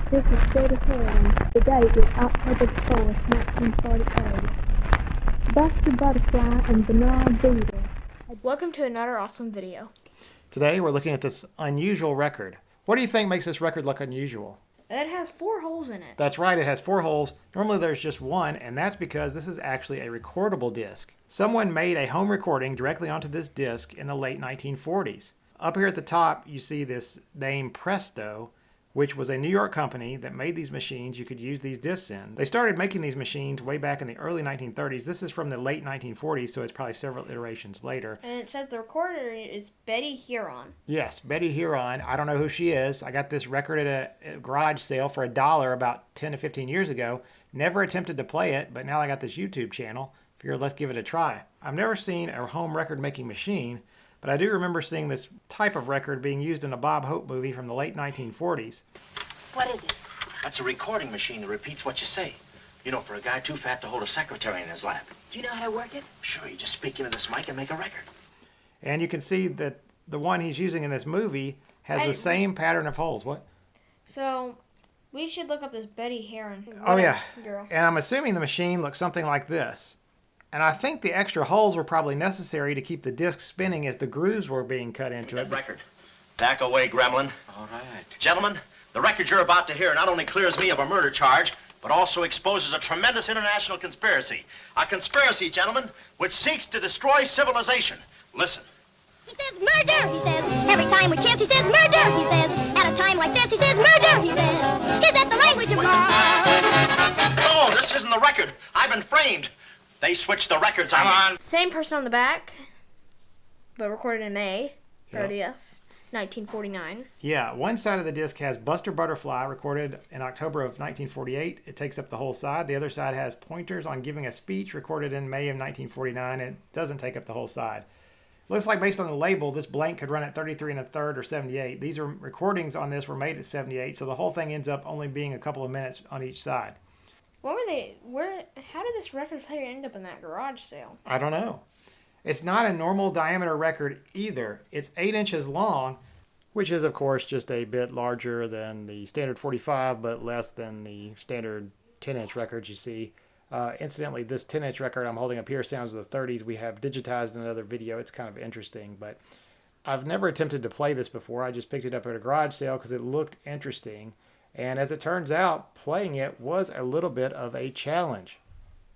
This is Betty Herron. The date is October 4th, 1948. Buster Butterfly and Bernard Beetle. Welcome to another awesome video. Today we're looking at this unusual record. What do you think makes this record look unusual? It has 4 holes in it. That's right, it has 4 holes. Normally there's just one, and that's because this is actually a recordable disc. Someone made a home recording directly onto this disc in the late 1940s. Up here at the top you see this name Presto, which was a New York company that made these machines you could use these discs in. They started making these machines way back in the early 1930s. This is from the late 1940s, so it's probably several iterations later. And it says the recorder is Betty Herron. Yes, Betty Herron. I don't know who she is. I got this record at a garage sale for $1 about 10 to 15 years ago. Never attempted to play it, but now I got this YouTube channel. Figured let's give it a try. I've never seen a home record making machine, but I do remember seeing this type of record being used in a Bob Hope movie from the late 1940s. What is it? That's a recording machine that repeats what you say. You know, for a guy too fat to hold a secretary in his lap. Do you know how to work it? Sure, you just speak into this mic and make a record. And you can see that the one he's using in this movie has the same pattern of holes. What? So, we should look up this Betty Herron. Oh, yeah. Girl. And I'm assuming the machine looks something like this. And I think the extra holes were probably necessary to keep the disc spinning as the grooves were being cut into it. Record. Back away, gremlin. All right. Gentlemen, the record you're about to hear not only clears me of a murder charge, but also exposes a tremendous international conspiracy. A conspiracy, gentlemen, which seeks to destroy civilization. Listen. He says murder, he says. Every time we kiss, he says murder, he says. At a time like this, he says murder, he says. Is that the language of love? No, this isn't the record. I've been framed. They switched the records on me. Same person on the back, but recorded in May 30th, 1949. Yeah, one side of the disc has Buster Butterfly, recorded in October of 1948. It takes up the whole side. The other side has Pointers on Giving a Speech, recorded in May of 1949. It doesn't take up the whole side. Looks like based on the label, this blank could run at 33 1/3 or 78. These recordings on this were made at 78, so the whole thing ends up only being a couple of minutes on each side. What were they? How did this record player end up in that garage sale? I don't know. It's not a normal diameter record either. It's 8 inches long, which is of course just a bit larger than the standard 45, but less than the standard 10-inch records you see. Incidentally, this 10-inch record I'm holding up here sounds of the 30s. We have digitized in another video. It's kind of interesting, but I've never attempted to play this before. I just picked it up at a garage sale because it looked interesting. And as it turns out, playing it was a little bit of a challenge.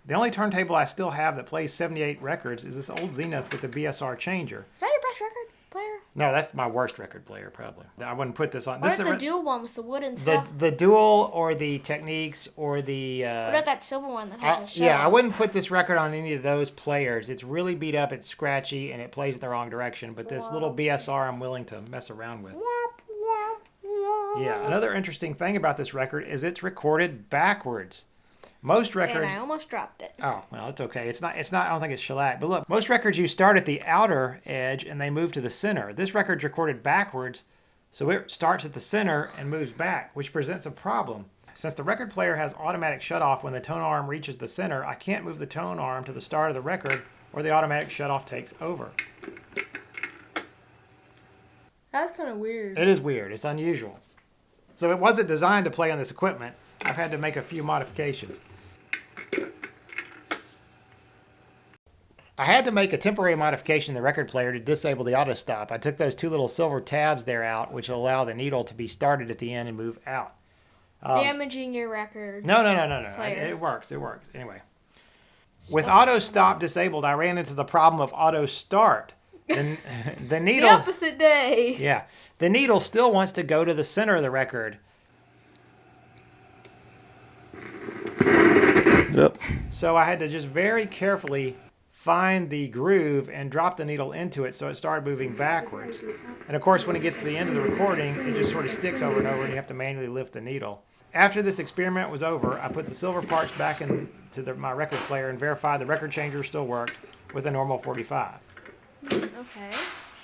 The only turntable I still have that plays 78 records is this old Zenith with the BSR changer. Is that your best record player? No, that's my worst record player, probably. I wouldn't put this on. What This about is the dual one with the wooden stuff? the Dual or the Techniques or the... What about that silver one that has a shell? Yeah, I wouldn't put this record on any of those players. It's really beat up, it's scratchy, and it plays in the wrong direction. But this little BSR I'm willing to mess around with. Yeah, another interesting thing about this record is it's recorded backwards. Most records... And I almost dropped it. Oh, well, it's okay. It's not, I don't think it's shellac. But look, most records you start at the outer edge and they move to the center. This record's recorded backwards, so it starts at the center and moves back, which presents a problem. Since the record player has automatic shutoff when the tone arm reaches the center, I can't move the tone arm to the start of the record or the automatic shutoff takes over. That's kind of weird. It is weird. It's unusual. So it wasn't designed to play on this equipment. I've had to make a few modifications. I had to make a temporary modification in the record player to disable the auto stop. I took those 2 little silver tabs there out, which will allow the needle to be started at the end and move out. Damaging your record. No. player. It works. Anyway. With auto stop disabled, I ran into the problem of auto start. And the needle... The opposite day. Yeah. The needle still wants to go to the center of the record. Yep. So I had to just very carefully find the groove and drop the needle into it so it started moving backwards. And of course, when it gets to the end of the recording, it just sort of sticks over and over and you have to manually lift the needle. After this experiment was over, I put the silver parts back into my record player and verified the record changer still worked with a normal 45. Okay.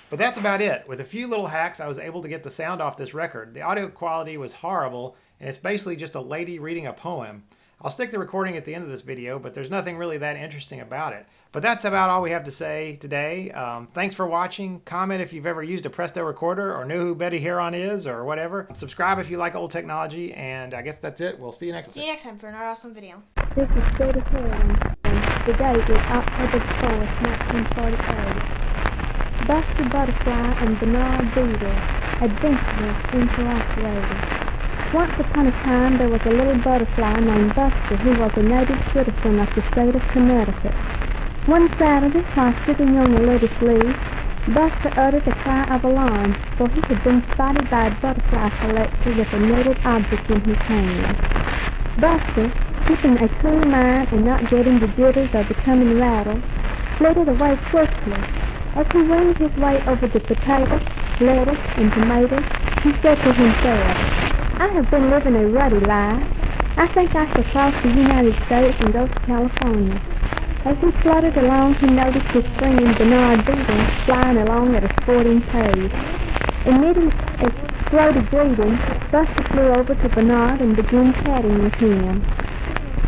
But that's about it. With a few little hacks, I was able to get the sound off this record. The audio quality was horrible, and it's basically just a lady reading a poem. I'll stick the recording at the end of this video, but there's nothing really that interesting about it. But that's about all we have to say today. Thanks for watching. Comment if you've ever used a Presto recorder or knew who Betty Herron is or whatever. Subscribe if you like old technology, and I guess that's it. We'll see you next time. See you next time for another awesome video. This is Betty Herron. The date is October 4th, 1948. Buster Butterfly and Bernard Beaver, adventurers interoperated. Once upon a time, there was a little butterfly named Buster who was a native citizen of the state of Connecticut. One Saturday, while sitting on a lettuce leaf, Buster uttered a cry of alarm, for he had been spotted by a butterfly collector with a knitted object in his hand. Buster, keeping a cool mind and not getting the jitters of the coming rattle, flitted away quickly. As he winged his way over the potatoes, lettuce, and tomatoes, he said to himself, "I have been living a ruddy life. I think I shall cross the United States and go to California." As he fluttered along, he noticed his friend Bernard Beaver flying along at a sporting pace. Emitting a throaty greeting, Buster flew over to Bernard and began chatting with him.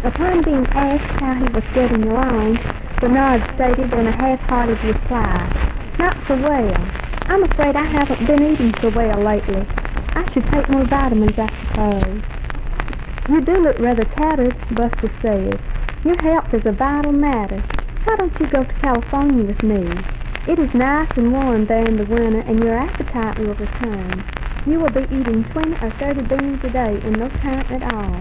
Upon being asked how he was getting along, Bernard stated in a half-hearted reply, "Not so well. I'm afraid I haven't been eating so well lately. I should take more vitamins, I suppose." "You do look rather tattered," Buster said. "Your health is a vital matter. Why don't you go to California with me? It is nice and warm there in the winter, and your appetite will return. You will be eating 20 or 30 beans a day in no time at all."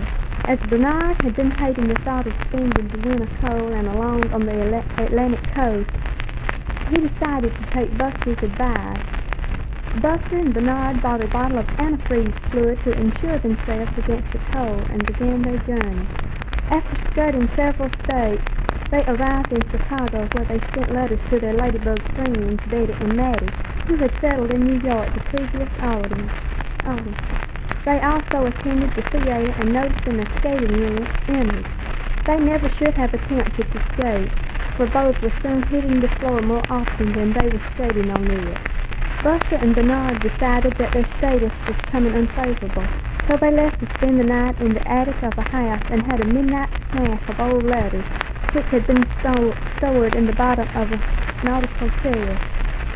As Bernard had been hating the thought of spending the winter cold and alone on the Atlantic coast, he decided to take Buster's advice. Buster and Bernard bought a bottle of antifreeze fluid to insure themselves against the cold and began their journey. After skirting several states, they arrived in Chicago, where they sent letters to their ladybug friends, Betty and Mattie, who had settled in New York the previous autumn. They also attended the theater and noticed an skating image. They never should have attempted to skate, for both were soon hitting the floor more often than they were skating on it. Buster and Bernard decided that their status was becoming unfavorable, so they left to spend the night in the attic of a house and had a midnight snack of old letters, which had been stored in the bottom of a nautical chair.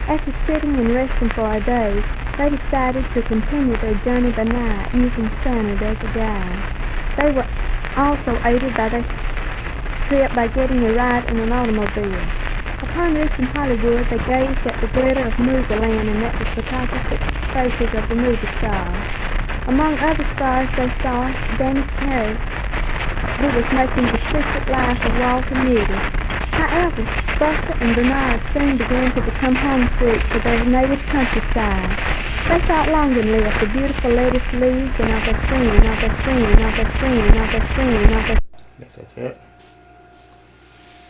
After sitting and resting for a day, they decided to continue their journey by night, using Standard as a guide. They were also aided by their trip by getting a ride in an automobile. Upon reaching Hollywood, they gazed at the glitter of movie land and at the photographic faces of the movie stars. Among other stars, they saw Dennis Harris, who was making the secret life of Walter Mitty. However, Buster and Bernard soon began to become homesick for their native countryside. They thought longingly of the beautiful lettuce leaves and of their friend, of their friend, of their friend, of their friend, of their... Guess that's it.